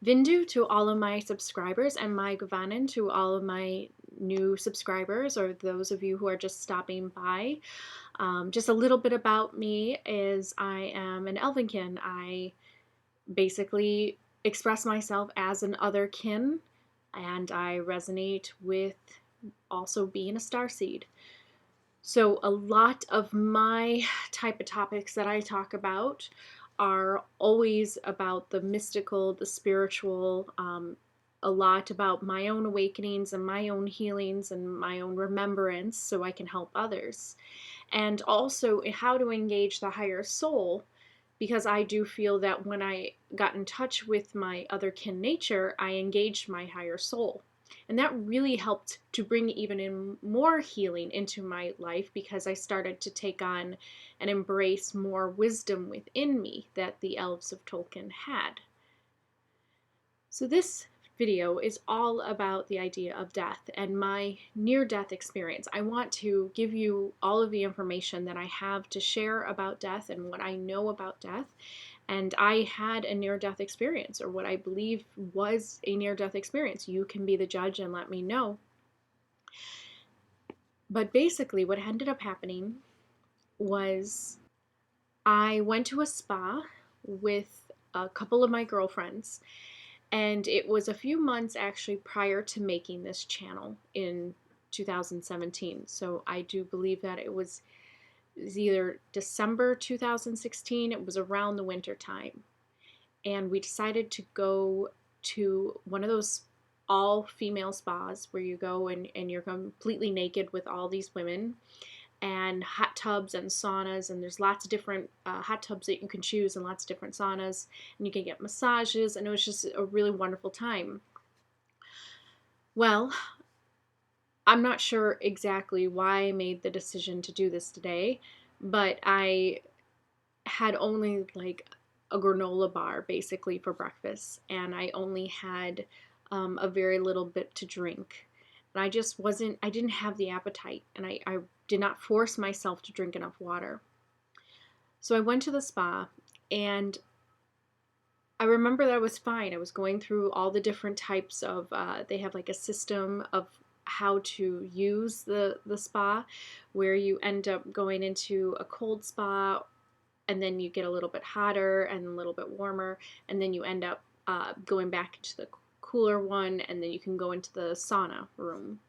Vindu to all of my subscribers and my Gavanan to all of my new subscribers or those of you who are just stopping by. Just a little bit about me is I am an Elvenkin. I basically express myself as an otherkin, and I resonate with also being a starseed. So a lot of my type of topics that I talk about are always about the mystical, the spiritual, a lot about my own awakenings and my own healings and my own remembrance so I can help others. And also how to engage the higher soul, because I do feel that when I got in touch with my otherkin nature, I engaged my higher soul. And that really helped to bring even in more healing into my life because I started to take on and embrace more wisdom within me that the elves of Tolkien had. So this video is all about the idea of death and my near-death experience. I want to give you all of the information that I have to share about death and what I know about death. And I had a near-death experience, or what I believe was a near-death experience. You can be the judge and let me know. But basically what ended up happening was I went to a spa with a couple of my girlfriends, and it was a few months actually prior to making this channel in 2017. So I do believe that it was either December 2016, it was around the winter time. And we decided to go to one of those all-female spas where you go and you're completely naked with all these women, and hot tubs and saunas, and there's lots of different hot tubs that you can choose and lots of different saunas, and you can get massages, and it was just a really wonderful time. Well, I'm not sure exactly why I made the decision to do this today, but I had only like a granola bar basically for breakfast, and I only had a very little bit to drink. And I didn't have the appetite, and I did not force myself to drink enough water. So I went to the spa, and I remember that I was fine. I was going through all the different types of, they have like a system of how to use the spa, where you end up going into a cold spa, and then you get a little bit hotter and a little bit warmer, and then you end up going back into the cooler one, and then you can go into the sauna room.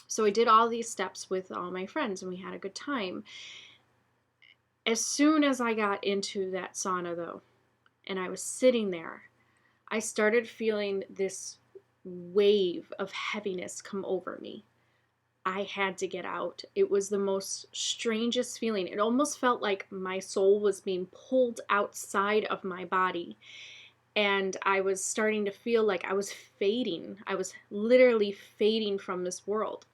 So I did all these steps with all my friends, and we had a good time. As soon as I got into that sauna, though, and I was sitting there, I started feeling this wave of heaviness come over me. I had to get out. It was the most strangest feeling. It almost felt like my soul was being pulled outside of my body. And I was starting to feel like I was fading. I was literally fading from this world.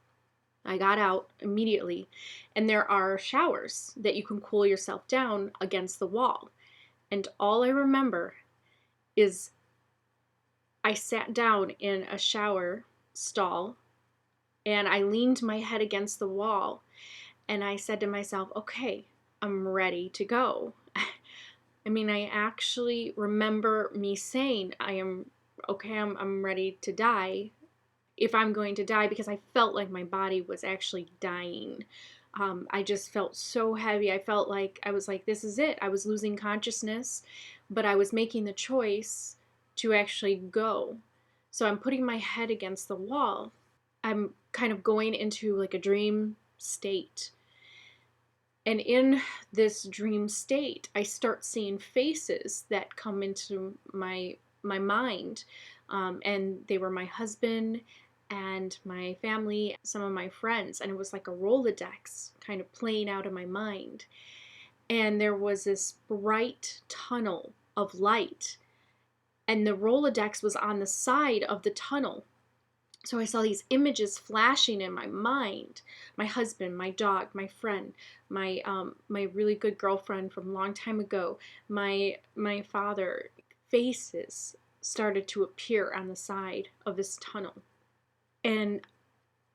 I got out immediately, and there are showers that you can cool yourself down against the wall. And all I remember is I sat down in a shower stall, and I leaned my head against the wall, and I said to myself, okay, I'm ready to go. I mean, I actually remember me saying, I'm ready to die, if I'm going to die, because I felt like my body was actually dying. I just felt so heavy. I felt like, I was like, this is it. I was losing consciousness, but I was making the choice to actually go. So I'm putting my head against the wall. I'm kind of going into like a dream state. And in this dream state, I start seeing faces that come into my mind. And they were my husband and my family, some of my friends. And it was like a Rolodex kind of playing out in my mind. And there was this bright tunnel of light. And the Rolodex was on the side of the tunnel. So I saw these images flashing in my mind. My husband, my dog, my friend, my really good girlfriend from a long time ago, my father. Faces started to appear on the side of this tunnel. And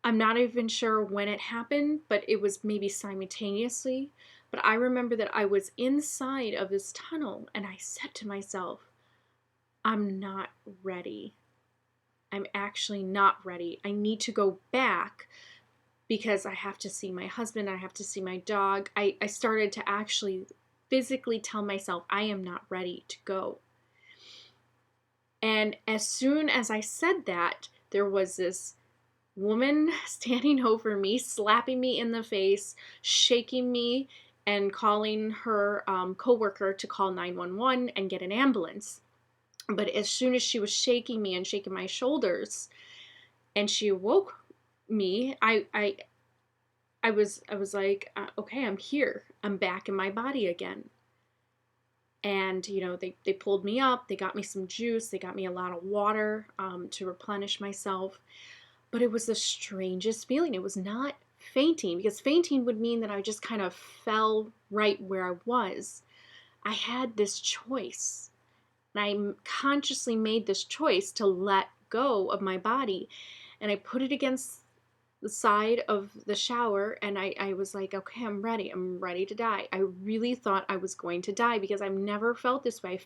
I'm not even sure when it happened, but it was maybe simultaneously. But I remember that I was inside of this tunnel, and I said to myself, I'm not ready. I'm actually not ready. I need to go back because I have to see my husband. I have to see my dog. I started to actually physically tell myself I am not ready to go. And as soon as I said that, there was this woman standing over me, slapping me in the face, shaking me, and calling her coworker to call 911 and get an ambulance. But as soon as she was shaking me and shaking my shoulders, and she awoke me, I was like, okay, I'm here. I'm back in my body again. And they pulled me up. They got me some juice. They got me a lot of water to replenish myself. But it was the strangest feeling. It was not fainting, because fainting would mean that I just kind of fell right where I was. I had this choice. And I consciously made this choice to let go of my body. And I put it against the side of the shower, and I was like, okay, I'm ready. I'm ready to die. I really thought I was going to die because I've never felt this way.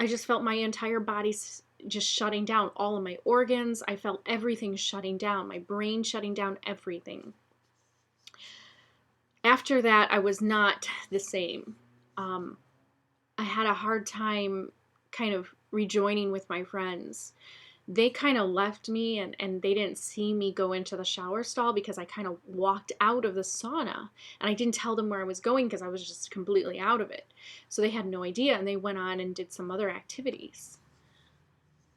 I just felt my entire body just shutting down, all of my organs. I felt everything shutting down, my brain shutting down, everything. After that, I was not the same. I had a hard time kind of rejoining with my friends. They kind of left me, and they didn't see me go into the shower stall because I kind of walked out of the sauna, and I didn't tell them where I was going because I was just completely out of it. So they had no idea, and they went on and did some other activities.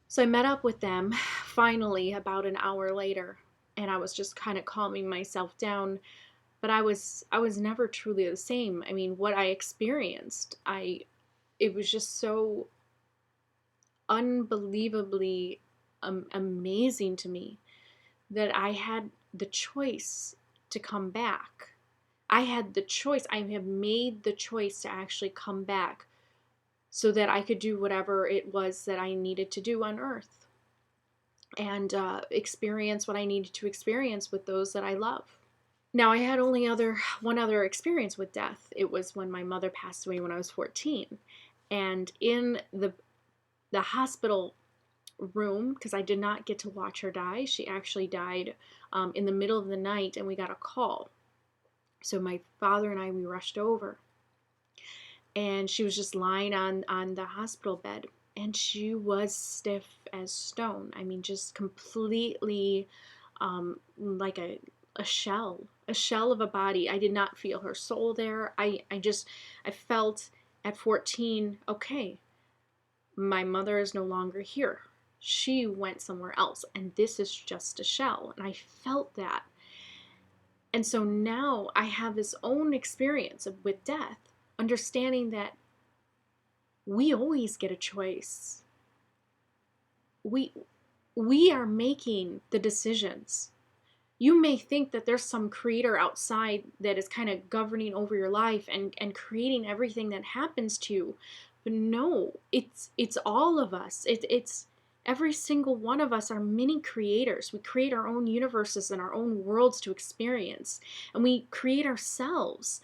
So I met up with them finally about an hour later, and I was just kind of calming myself down, but I was never truly the same. I mean, what I experienced, it was just so unbelievably amazing to me that I had the choice to come back. I had the choice. I have made the choice to actually come back so that I could do whatever it was that I needed to do on earth, and experience what I needed to experience with those that I love. Now, I had only one other experience with death. It was when my mother passed away when I was 14. And in the hospital room, because I did not get to watch her die, she actually died in the middle of the night, and we got a call. So my father and I, we rushed over. And she was just lying on the hospital bed. And she was stiff as stone. I mean, just completely like a shell of a body. I did not feel her soul there. I felt at 14, okay, my mother is no longer here. She went somewhere else, and this is just a shell. And I felt that. And so now I have this own experience with death, understanding that we always get a choice. We are making the decisions. You may think that there's some creator outside that is kind of governing over your life and creating everything that happens to you. But no, it's all of us. It's every single one of us are mini creators. We create our own universes and our own worlds to experience. And we create ourselves.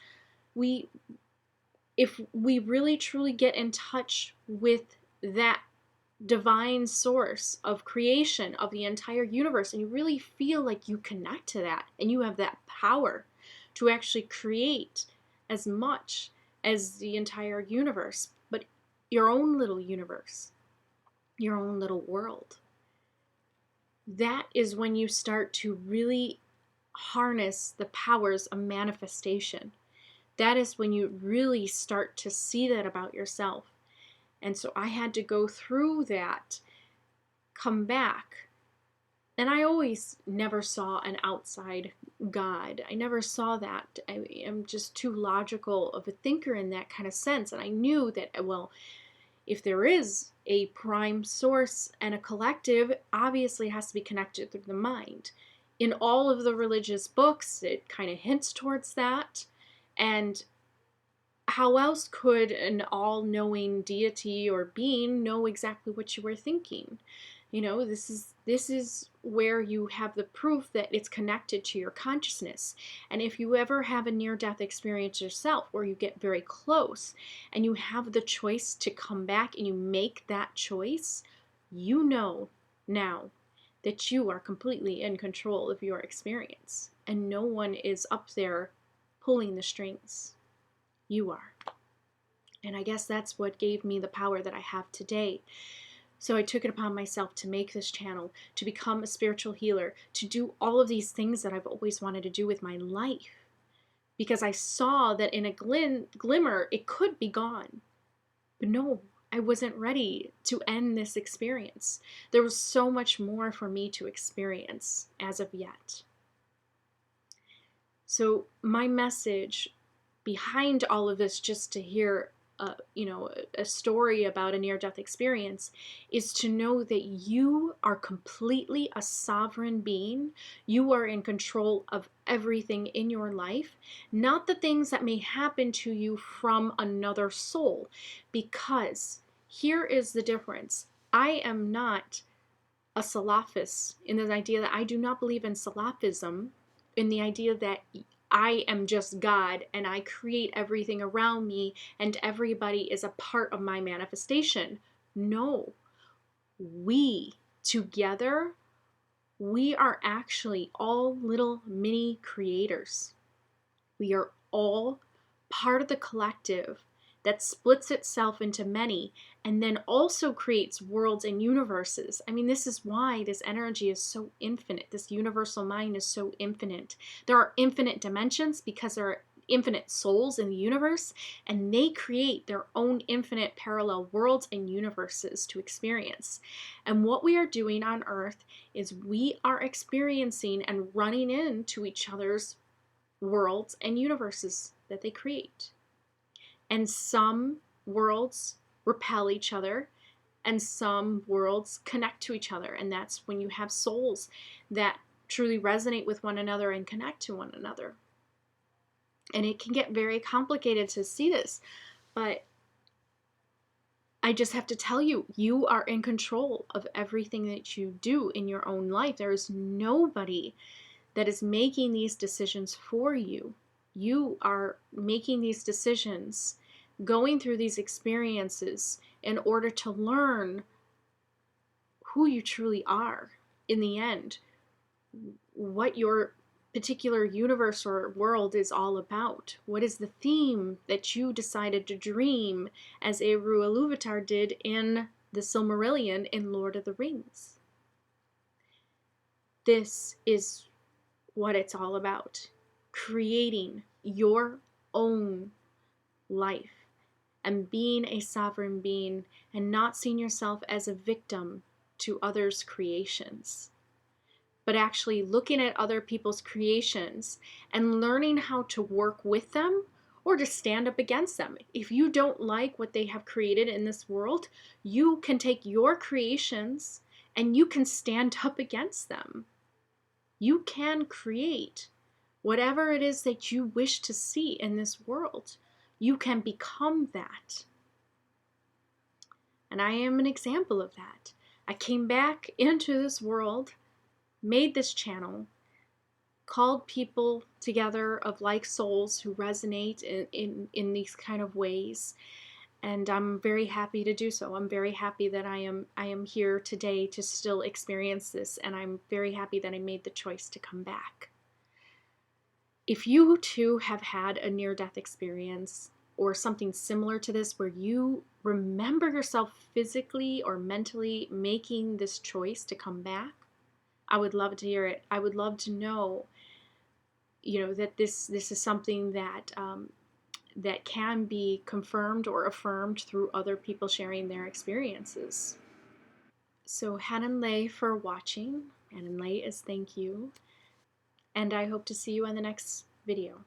If we really truly get in touch with that divine source of creation of the entire universe, and you really feel like you connect to that and you have that power to actually create as much as the entire universe, but your own little universe, your own little world. That is when you start to really harness the powers of manifestation. That is when you really start to see that about yourself. And so I had to go through that, come back. And I always never saw an outside God. I never saw that. I am just too logical of a thinker in that kind of sense. And I knew that, well, if there is a prime source and a collective, obviously it has to be connected through the mind. In all of the religious books, it kind of hints towards that. And how else could an all-knowing deity or being know exactly what you were thinking? This is where you have the proof that it's connected to your consciousness. And if you ever have a near-death experience yourself where you get very close and you have the choice to come back and you make that choice, you know now that you are completely in control of your experience and no one is up there pulling the strings. You are. And I guess that's what gave me the power that I have today. So I took it upon myself to make this channel, to become a spiritual healer, to do all of these things that I've always wanted to do with my life. Because I saw that in a glimmer, it could be gone. But no, I wasn't ready to end this experience. There was so much more for me to experience as of yet. So my message behind all of this, just to hear a story about a near-death experience, is to know that you are completely a sovereign being. You are in control of everything in your life, not the things that may happen to you from another soul. Because here is the difference. I am not a Salafist in the idea that I do not believe in Salafism, in the idea that I am just God and I create everything around me and everybody is a part of my manifestation. No, we together, we are actually all little mini creators. We are all part of the collective that splits itself into many and then also creates worlds and universes. I mean, this is why this energy is so infinite. This universal mind is so infinite. There are infinite dimensions because there are infinite souls in the universe, and they create their own infinite parallel worlds and universes to experience. And what we are doing on Earth is we are experiencing and running into each other's worlds and universes that they create. And some worlds repel each other and some worlds connect to each other. And that's when you have souls that truly resonate with one another and connect to one another. And it can get very complicated to see this, but I just have to tell you, you are in control of everything that you do in your own life. There is nobody that is making these decisions for you. You are making these decisions, going through these experiences in order to learn who you truly are in the end, what your particular universe or world is all about. What is the theme that you decided to dream as Eru Iluvatar did in the Silmarillion in Lord of the Rings? This is what it's all about. Creating your own life and being a sovereign being and not seeing yourself as a victim to others' creations, but actually looking at other people's creations and learning how to work with them or to stand up against them. If you don't like what they have created in this world, you can take your creations and you can stand up against them. You can create whatever it is that you wish to see in this world. You can become that. And I am an example of that. I came back into this world, made this channel, called people together of like souls who resonate in these kind of ways. And I'm very happy to do so. I'm very happy that I am here today to still experience this, and I'm very happy that I made the choice to come back. If you too have had a near-death experience or something similar to this where you remember yourself physically or mentally making this choice to come back, I would love to hear it. I would love to know, that this is something that that can be confirmed or affirmed through other people sharing their experiences. So Hananlei for watching. Hananlei is thank you. And I hope to see you on the next video.